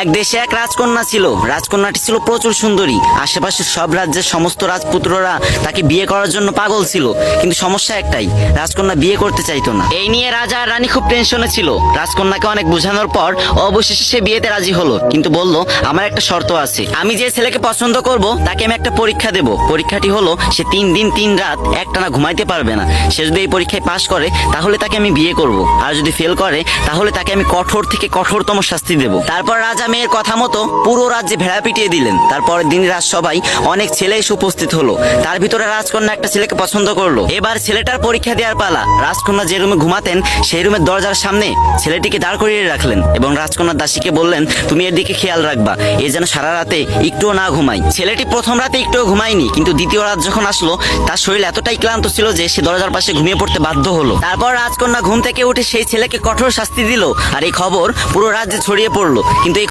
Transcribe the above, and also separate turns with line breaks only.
এক দেশে এক রাজকন্যা ছিল। রাজকন্যাটি ছিল প্রচুর সুন্দরী। আশেপাশের সব রাজ্যের সমস্ত রাজপুত্ররা তাকে বিয়ে করার জন্য পাগল ছিল, কিন্তু সমস্যা একটাই, রাজকন্যা বিয়ে করতে চাইতো না। এই নিয়ে রাজা আর রানী খুব টেনশনে ছিল। রাজকন্যাকে অনেক বোঝানোর পর অবশেষে সে বিয়েতে রাজি হলো, কিন্তু বলল আমার একটা শর্ত আছে। আমি যে ছেলেকে পছন্দ করব তাকে আমি একটা পরীক্ষা দেব। পরীক্ষাটি হলো সে 3 দিন 3 রাত একটানা ঘুমাইতে পারবে না। সে যদি এই পরীক্ষায় পাশ করে তাহলে তাকে আমি বিয়ে করব, আর যদি ফেল করে তাহলে তাকে আমি কঠোর থেকে কঠোরতম শাস্তি দেব। তারপর রাজা মেয়ের কথা মতো পুরো রাজ্যে ভেড়া পিটিয়ে দিলেন। তারপরের দিন রাজসভায় অনেক ছেলে এসে উপস্থিত হলো। তার ভিতরে রাজকন্যা একটা ছেলেকে পছন্দ করলো। এবার ছেলেটার পরীক্ষা দেওয়ার পালা। রাজকন্যা যে রুমে ঘুমাতেন সেই রুমের দরজার সামনে ছেলেটিকে দাঁড় করিয়ে রাখলেন এবং রাজকন্যার দাসীকে বললেন, তুমি এর দিকে খেয়াল রাখবা, এ যেন সারা রাতে একটুও না ঘুমায়। ছেলেটি প্রথম রাতে একটুও ঘুমায়নি, কিন্তু দ্বিতীয় রাত যখন আসলো তার শরীর এতটাই ক্লান্ত ছিল যে সে দরজার পাশে ঘুমিয়ে পড়তে বাধ্য হলো। তারপর রাজকন্যা ঘুম থেকে উঠে সেই ছেলেকে কঠোর শাস্তি দিল, আর এই খবর পুরো রাজ্যে ছড়িয়ে পড়লো। কিন্তু